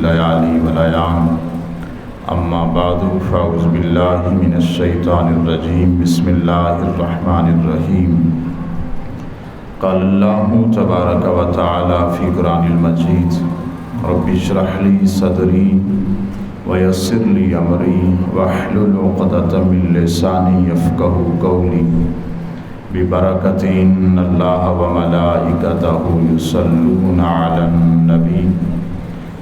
الليالي والأيام أما بعد فأعوذ بالله من الشيطان الرجيم بسم الله الرحمن الرحيم قال الله تبارك وتعالى في قرآن المجيد رب اشرح لي صدري ويسر لي أمري واحلل عقدة من لساني يفقهوا قولي ببركة إن الله وملائكته يصلون على النبي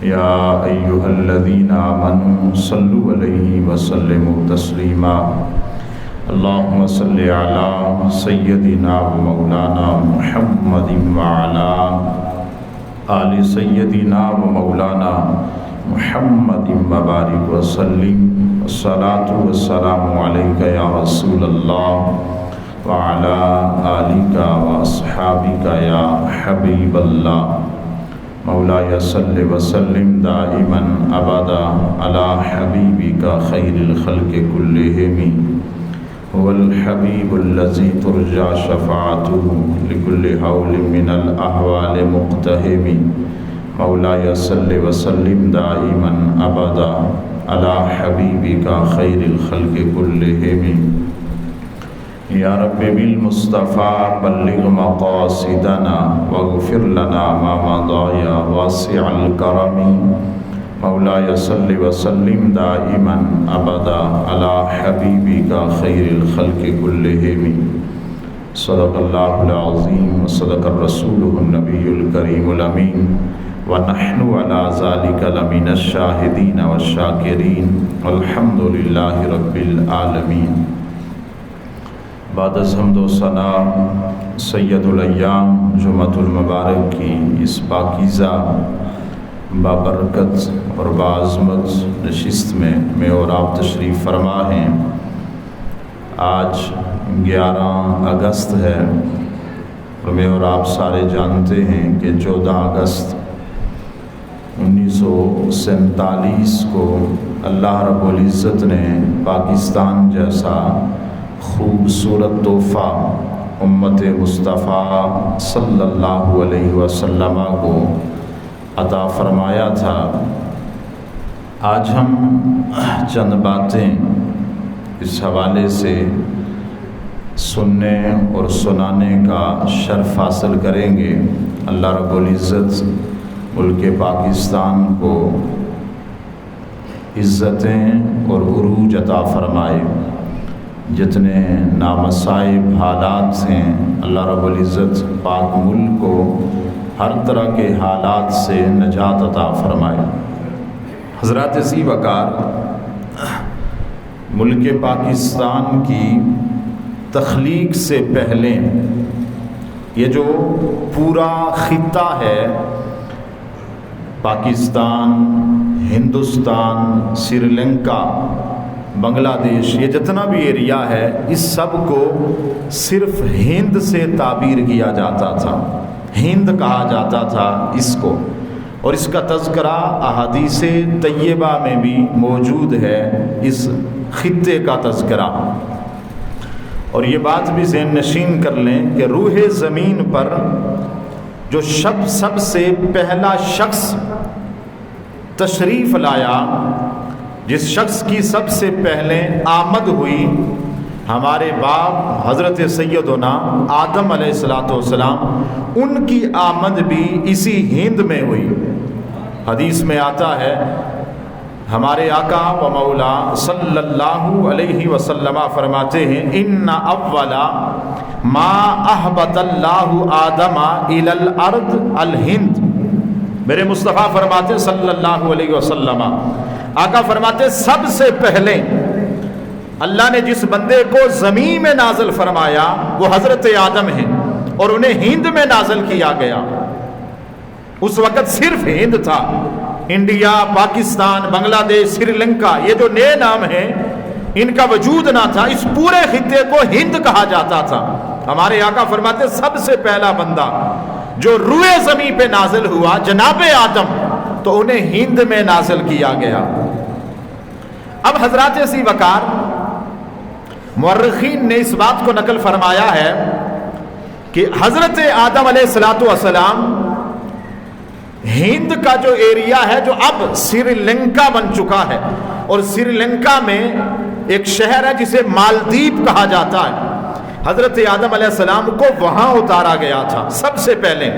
يا أيها الذين آمنوا صلوا عليه وسلموا تسليما اللهم صل على سيدنا ومولانا محمد وعلى آل سيدنا ومولانا محمد وبارك وسلم الصلاة والسلام عليك يا رسول الله وعلى آلك وأصحابك يا حبيب الله مولاي صل وسلم دائما أبدا على حبيبك خير الخلق كلهم هو الحبيب الذي ترجى شفاعته لكل حول من الأحوال مقتهم مولاي صل وسلم دائما أبدا على حبيبك خير الخلق كلهم یا رب بالمصطفى بلغ مقاصدنا واغفر لنا ما مضى یا واسع الكرم مولاي صل وسلم دائما ابدا على حبيبك خير الخلق كلهم صدق الله العظيم وصدق رسوله النبي الكريم الأمين ونحن على ذلك لمن الشاهدين والشاكرين والحمد لله رب العالمين بعد از حمد و ثنا سید الایام جمعۃ المبارک کی اس پاکیزہ بابرکت اور باعظمت نشست میں اور آپ تشریف فرما ہیں۔ آج 11 اگست ہے اور میں اور آپ سارے جانتے ہیں کہ 14 اگست 1947 کو اللہ رب العزت نے پاکستان جیسا خوبصورت تحفہ امت مصطفیٰ صلی اللہ علیہ وسلم کو عطا فرمایا تھا۔ آج ہم چند باتیں اس حوالے سے سننے اور سنانے کا شرف حاصل کریں گے۔ اللہ رب العزت ملک پاکستان کو عزتیں اور عروج عطا فرمائے۔ جتنے نامصائب حالات ہیں اللہ رب العزت پاک ملک کو ہر طرح کے حالات سے نجات عطا فرمائے۔ حضرات ذی وقار، ملک پاکستان کی تخلیق سے پہلے یہ جو پورا خطہ ہے پاکستان، ہندوستان، سری لنکا، بنگلہ دیش، یہ جتنا بھی ایریا ہے اس سب کو صرف ہند سے تعبیر کیا جاتا تھا، ہند کہا جاتا تھا اس کو، اور اس کا تذکرہ احادیث طیبہ میں بھی موجود ہے، اس خطے کا تذکرہ۔ اور یہ بات بھی ذہن نشین کر لیں کہ روح زمین پر جو سب سے پہلا شخص تشریف لایا، جس شخص کی سب سے پہلے آمد ہوئی، ہمارے باپ حضرت سیدنا آدم علیہ السلام، ان کی آمد بھی اسی ہند میں ہوئی۔ حدیث میں آتا ہے ہمارے آقا و مولا صلی اللہ علیہ وسلم فرماتے ہیں ان اول ما احبط اللہ آدم الی الارض الہند۔ میرے مصطفیٰ فرماتے صلی اللہ علیہ وسلم، آقا فرماتے سب سے پہلے اللہ نے جس بندے کو زمین میں نازل فرمایا وہ حضرت آدم ہیں، اور انہیں ہند میں نازل کیا گیا۔ اس وقت صرف ہند تھا، انڈیا، پاکستان، بنگلہ دیش، سری لنکا، یہ جو نئے نام ہیں ان کا وجود نہ تھا، اس پورے خطے کو ہند کہا جاتا تھا۔ ہمارے آقا فرماتے سب سے پہلا بندہ جو روئے زمین پہ نازل ہوا جناب آدم، تو انہیں ہند میں نازل کیا گیا۔ اب حضرات ذی وقار، مورخین نے اس بات کو نقل فرمایا ہے کہ حضرت آدم علیہ السلام ہند کا جو ایریا ہے جو اب سری لنکا بن چکا ہے، اور سری لنکا میں ایک شہر ہے جسے مالدیپ کہا جاتا ہے، حضرت آدم علیہ السلام کو وہاں اتارا گیا تھا سب سے پہلے۔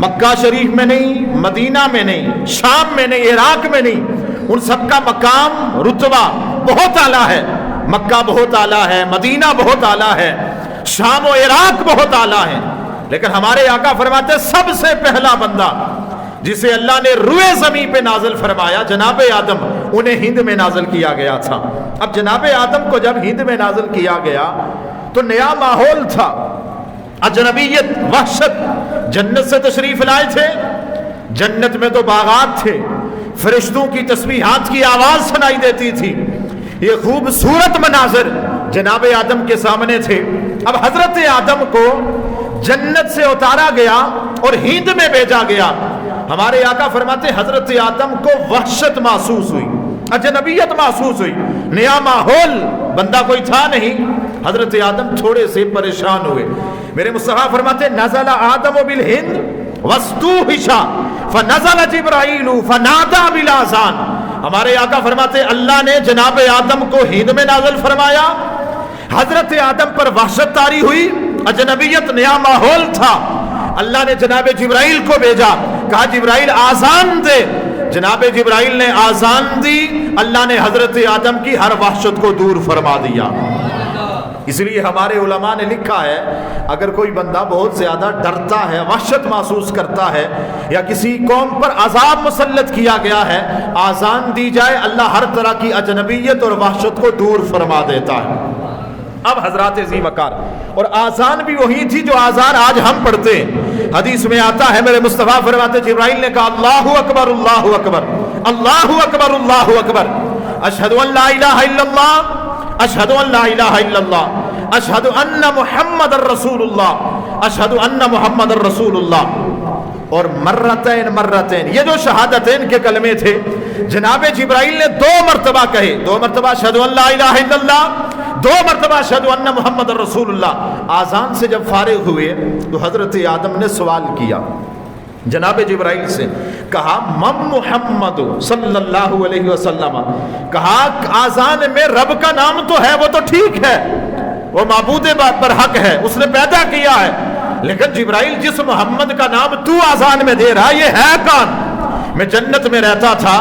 مکہ شریف میں نہیں، مدینہ میں نہیں، شام میں نہیں، عراق میں نہیں، ان سب کا مقام رتبہ بہت اعلیٰ ہے۔ مکہ بہت اعلیٰ ہے، مدینہ بہت اعلیٰ ہے، شام و عراق بہت اعلیٰ ہے، لیکن ہمارے آقا فرماتے سب سے پہلا بندہ جسے اللہ نے روئے زمین پہ نازل فرمایا جناب آدم، انہیں ہند میں نازل کیا گیا تھا۔ اب جناب آدم کو جب ہند میں نازل کیا گیا تو نیا ماحول تھا، اجنبیت، وحشت۔ جنت سے تشریف لائے تھے، جنت میں تو باغات تھے، فرشتوں کی تسبیحات کی آواز سنائی دیتی تھی، یہ خوبصورت مناظر جناب آدم کے سامنے تھے۔ اب حضرت آدم کو جنت سے اتارا گیا اور ہند میں بھیجا گیا۔ ہمارے آقا فرماتے حضرت آدم کو وحشت محسوس ہوئی، اجنبیت محسوس ہوئی، نیا ماحول، بندہ کوئی تھا نہیں۔ حضرت آدم تھوڑے سے پریشان ہوئے۔ میرے مصطفیٰ فرماتے نزل آدم بالہند واستوحش فنزل جبرائیل فنادى بالاذان۔ ہمارے آقا فرماتے اللہ نے جناب آدم کو ہند میں نازل فرمایا، حضرت آدم پر وحشت طاری ہوئی، اجنبیت، نیا ماحول تھا۔ اللہ نے جناب جبرائیل کو بھیجا، کہا جبرائیل آذان دے۔ جناب جبرائیل نے آذان دی، اللہ نے حضرت آدم کی ہر وحشت کو دور فرما دیا۔ اس لیے ہمارے علماء نے لکھا ہے اگر کوئی بندہ بہت زیادہ ڈرتا ہے، وحشت محسوس کرتا ہے، یا کسی قوم پر عذاب مسلط کیا گیا ہے، آذان دی جائے، اللہ ہر طرح کی اجنبیت اور وحشت کو دور فرما دیتا ہے۔ اب حضرات ذی وقار، اور آذان بھی وہی تھی جو آذان آج ہم پڑھتے ہیں۔ حدیث میں آتا ہے میرے مصطفیٰ فرماتے جبرائیل نے کہا اللہ اکبر اللہ اکبر اللہ اکبر اللہ اکبر، اشہد ان لا الہ الا اللہ، اشہد ان لا الہ الا اللہ، اشہد ان محمد الرسول اللہ، اشہد ان محمد الرسول اللہ۔ اور مرتين مرتين، یہ جو شہادتین کے کلمے تھے جناب جبرائیل نے 2 مرتبہ کہے، 2 مرتبہ اشہد ان لا الہ الا اللہ، 2 مرتبہ اشہد ان محمد الرسول اللہ۔ آذان سے جب فارغ ہوئے تو حضرت آدم نے سوال کیا جناب جبرائیل سے، کہا من محمد صلی اللہ علیہ وسلم، کہا آذان میں رب کا نام تو ہے، وہ تو ٹھیک ہے، وہ معبود پر حق ہے، اس نے پیدا کیا ہے، لیکن جبرائیل جس محمد کا نام تو آذان میں دے رہا یہ ہے کون؟ میں جنت میں رہتا تھا،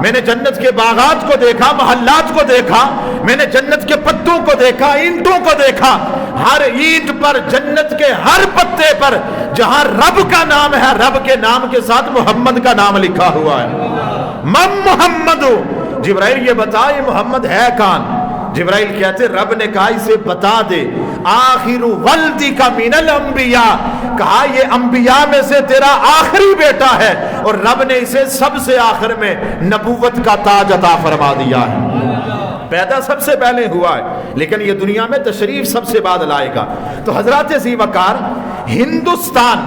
میں نے جنت کے باغات کو دیکھا، محلات کو دیکھا، میں نے جنت کے پتوں کو دیکھا، اینٹوں کو دیکھا، ہر اینٹ پر، جنت کے ہر پتے پر جہاں رب کا نام ہے، رب کے نام کے ساتھ محمد کا نام لکھا ہوا ہے۔ من محمد، جبرائیل یہ بتا یہ محمد ہے کون؟ جبرائیل کہتے رب نے کہا اسے بتا دے آخر ولدی کا من الانبیاء، کہا یہ انبیاء میں سے تیرا آخری بیٹا ہے، اور رب نے اسے سب سے آخر میں نبوت کا تاج عطا فرما دیا ہے۔ پیدا سب سے پہلے ہوا ہے لیکن یہ دنیا میں تشریف سب سے بعد لائے گا۔ تو حضرات ذی وقار، ہندوستان،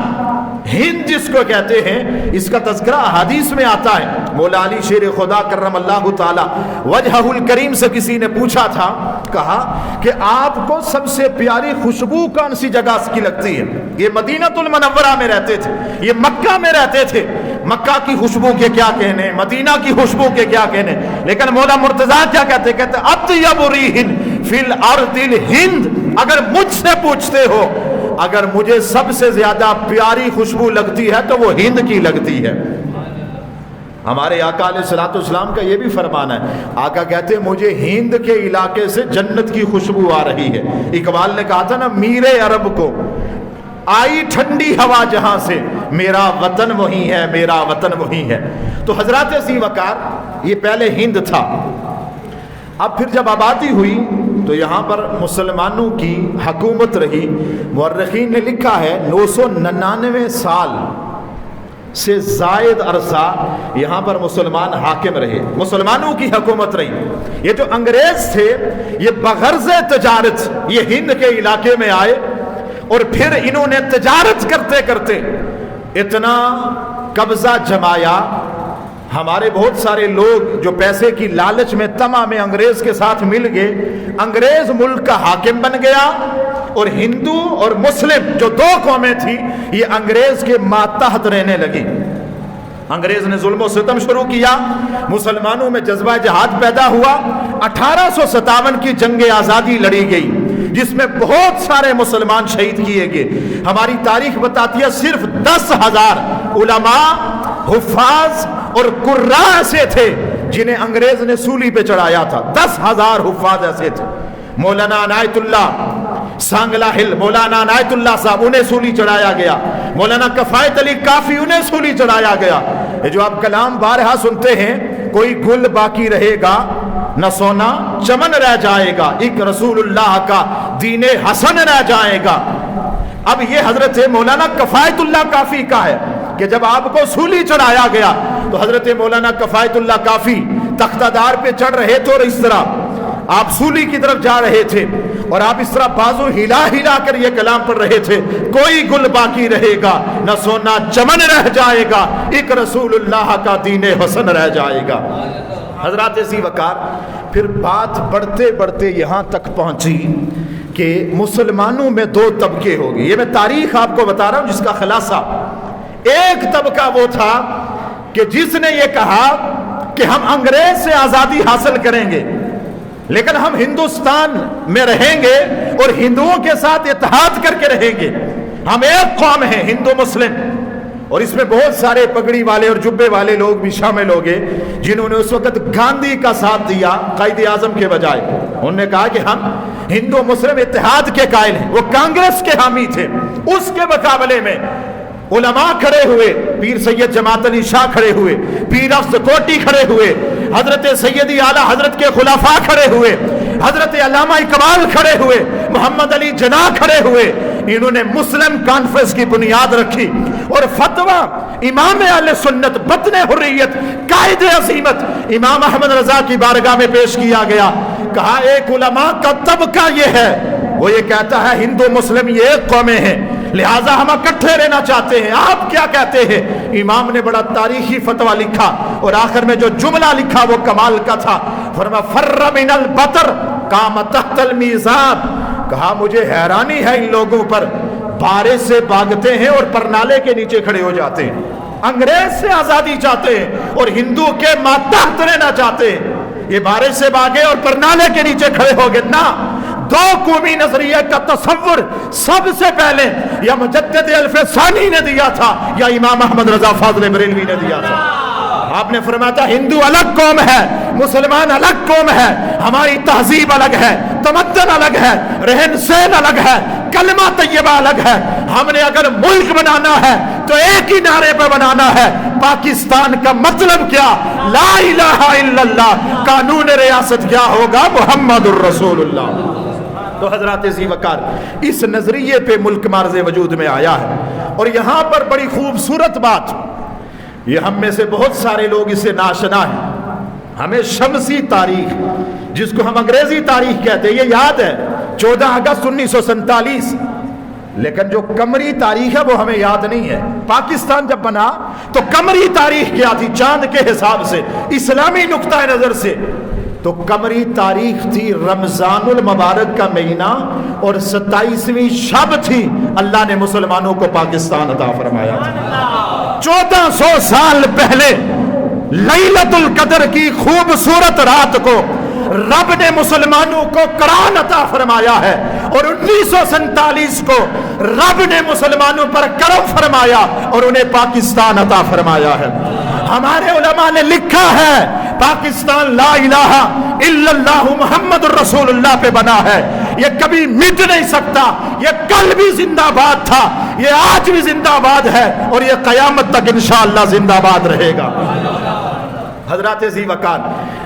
ہند جس کو کہتے ہیں، اس کا تذکرہ حدیث میں آتا ہے۔ مولا علی شیر خدا کرم اللہ تعالی وجہہ الکریم سے کسی نے پوچھا تھا، کہا کہ آپ کو سب سے پیاری خوشبو کون سی جگہ کی لگتی ہے؟ یہ مدینہ المنورہ میں رہتے تھے، یہ مکہ میں رہتے تھے، مکہ کی خوشبو کے کیا کہنے، مدینہ کی خوشبو کے کیا کہنے، لیکن مولا مرتضیٰ کیا کہتے اطیب ریح فی الارض الہند، اگر مجھ سے پوچھتے ہو اگر مجھے سب سے زیادہ پیاری خوشبو لگتی ہے تو وہ ہند کی لگتی ہے۔ ہمارے آقا علیہ الصلوۃ والسلام کا یہ بھی فرمان ہے، آقا کہتے ہیں مجھے ہند کے علاقے سے جنت کی خوشبو آ رہی ہے۔ اقبال نے کہا تھا نا، میرے عرب کو آئی ٹھنڈی ہوا جہاں سے، میرا وطن وہی ہے، میرا وطن وہی ہے۔ تو حضرات ذی وقار، یہ پہلے ہند تھا، اب پھر جب آبادی ہوئی تو یہاں پر مسلمانوں کی حکومت رہی۔ مورخین نے لکھا ہے 999 سال سے زائد عرصہ یہاں پر مسلمان حاکم رہے، مسلمانوں کی حکومت رہی۔ یہ جو انگریز تھے یہ بغرض تجارت یہ ہند کے علاقے میں آئے، اور پھر انہوں نے تجارت کرتے کرتے اتنا قبضہ جمایا، ہمارے بہت سارے لوگ جو پیسے کی لالچ میں طمع میں انگریز کے ساتھ مل گئے، انگریز ملک کا حاکم بن گیا، اور ہندو اور مسلم جو دو قومیں تھیں یہ انگریز کے ماتحت رہنے لگی. انگریز نے ظلم و ستم شروع کیا, مسلمانوں میں جذبہ جہاد پیدا ہوا. 1857 کی جنگ آزادی لڑی گئی جس میں بہت سارے مسلمان شہید کیے گئے. ہماری تاریخ بتاتی ہے صرف 10,000 علماء, حفاظ اور قراء ایسے تھے جنہیں انگریز نے سولی پہ چڑھایا تھا. 10,000 حفاظ ایسے تھے. مولانا عنایت اللہ سانگلا ہل, مولانا عنایت اللہ صاحب انہیں سولی چڑھایا گیا. مولانا کفایت علی کافی انہیں سولی چڑھایا گیا. یہ جو آپ کلام بارہا سنتے ہیں, کوئی گل باقی رہے گا نہ سونا چمن رہ جائے گا, ایک رسول اللہ کا دین حسن رہ جائے گا. اب یہ حضرت مولانا کفایت اللہ کافی کا ہے کہ جب آپ کو سولی چڑھایا گیا تو حضرت مولانا کفایت اللہ کافی تختہ دار پہ چڑھ رہے تھے اور اس طرح آپ سولی کی طرف جا رہے تھے اور آپ اس طرح بازو ہلا ہلا کر یہ کلام پڑھ رہے تھے, کوئی گل باقی رہے گا نہ سونا چمن رہ جائے گا, ایک رسول اللہ کا دین حسن رہ جائے گا. حضرات ذی وقار, پھر بات بڑھتے بڑھتے یہاں تک پہنچی کہ مسلمانوں میں دو طبقے ہو گئے. یہ میں تاریخ آپ کو بتا رہا ہوں جس کا خلاصہ. ایک طبقہ وہ تھا کہ جس نے یہ کہا کہ ہم انگریز سے آزادی حاصل کریں گے لیکن ہم ہندوستان میں رہیں گے اور ہندوؤں کے ساتھ اتحاد کر کے رہیں گے. ہم ایک قوم ہیں ہندو مسلم. اور اس میں بہت سارے پگڑی والے اور جبے والے لوگ بھی شامل ہو گئے جنہوں نے اس وقت گاندھی کا ساتھ دیا قائد اعظم کے بجائے. انہوں نے کہا کہ ہم ہندو مسلم اتحاد کے قائل ہیں. وہ کانگریس کے حامی تھے. اس کے مقابلے میں علماء کھڑے ہوئے, پیر سید جماعت علی شاہ کھڑے ہوئے, پیر افضل کوٹی کھڑے ہوئے, حضرت سیدی اعلیٰ حضرت کے خلفاء کھڑے ہوئے, حضرت علامہ اقبال کھڑے ہوئے, محمد علی جناح کھڑے ہوئے. انہوں نے مسلم کانفرنس کی بنیاد رکھی اور فتویٰ امام اہل سنت بطن حریت قائد عظیمت امام احمد رضا کی بارگاہ میں پیش کیا گیا. کہا ایک علماء کا طبقہ یہ ہے, وہ یہ کہتا ہے ہندو مسلم یہ ایک قومیں ہیں لہٰذا ہم اکٹھے رہنا چاہتے ہیں, آپ کیا کہتے ہیں؟ امام نے بڑا تاریخی فتویٰ لکھا اور آخر میں جو جملہ لکھا وہ کمال کا تھا. فرما فر من البطر قام تحت المیزان. کہا مجھے حیرانی ہے ان لوگوں پر, بارش سے بھاگتے ہیں اور پرنالے کے نیچے کھڑے ہو جاتے ہیں. انگریز سے آزادی چاہتے ہیں اور ہندو کے ماتحت رہنا چاہتے ہیں. یہ بارش سے بھاگے اور پرنالے کے نیچے کھڑے ہو گئے نا. دو قومی نظریے کا تصور سب سے پہلے یا مجدد الف ثانی نے دیا تھا یا امام احمد رضا فاضل بریلوی نے دیا تھا. آپ نے فرمایا تھا ہندو الگ قوم ہے, مسلمان الگ قوم ہے, ہماری تہذیب الگ ہے, تمدن الگ ہے, رہن سہن الگ ہے, کلمہ طیبہ الگ ہے. ہم نے اگر ملک بنانا ہے تو ایک ہی نعرے پہ بنانا ہے, پاکستان کا مطلب کیا؟ لا الہ الا اللہ. قانون ریاست کیا ہوگا؟ محمد الرسول اللہ. تو حضرات ذی وقار اس نظریے پہ ملک مارز وجود میں آیا ہے. اور یہاں پر بڑی خوبصورت بات, یہ ہم میں سے بہت سارے لوگ اس سے ناشنا ہیں. ہمیں شمسی تاریخ جس کو ہم انگریزی تاریخ کہتے ہیں یہ یاد ہے 14 اگست 1947, لیکن جو قمری تاریخ ہے وہ ہمیں یاد نہیں ہے. پاکستان جب بنا تو قمری تاریخ کیا تھی؟ چاند کے حساب سے, اسلامی نقطہ نظر سے تو قمری تاریخ تھی رمضان المبارک کا مہینہ اور 27ویں شب تھی. اللہ نے مسلمانوں کو پاکستان عطا فرمایا تھا. 1400 سال پہلے لیلۃ القدر کی خوبصورت رات کو رب نے مسلمانوں کو قرآن عطا فرمایا ہے اور 1947 کو رب نے مسلمانوں پر کرم فرمایا اور انہیں پاکستان عطا فرمایا ہے. ہمارے علماء نے لکھا ہے پاکستان لا الہ الا اللہ محمد الرسول اللہ پہ بنا ہے. یہ کبھی مٹ نہیں سکتا, یہ کل بھی زندہ باد تھا, یہ آج بھی زندہ باد ہے اور یہ قیامت تک انشاءاللہ زندہ باد رہے گا. حضرات ذی وقار,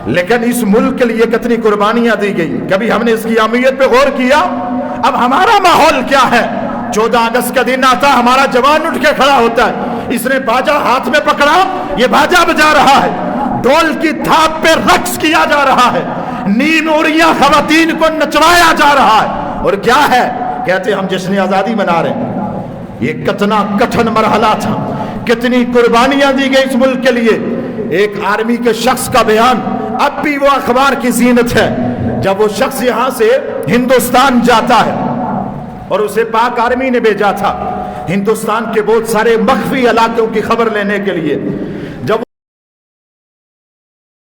لیکن اس ملک کے لیے کتنی قربانیاں دی گئی, کبھی ہم نے اس کی اہمیت پہ غور کیا؟ اب ہمارا ماحول کیا ہے؟ 14 اگست کا دن آتا, ہمارا جوان اٹھ کے کھڑا ہوتا ہے, اس نے باجا ہاتھ میں پکڑا, یہ باجا بجا رہا ہے, ڈول کی تھاپ پہ رقص کیا جا رہا ہے, نیم عوریاں خواتین کو نچوایا جا رہا ہے. اور کیا ہے؟ کہتے ہم جشن آزادی منا رہے ہیں. یہ کتنا کٹھن مرحلہ تھا, کتنی قربانیاں دی گئی اس ملک کے لیے. ایک آرمی کے شخص کا بیان اب بھی وہ اخبار کی زینت ہے. جب وہ شخص یہاں سے ہندوستان جاتا ہے اور اسے پاک آرمی نے بھیجا تھا ہندوستان کے بہت سارے مخفی علاقوں کی خبر لینے کے لیے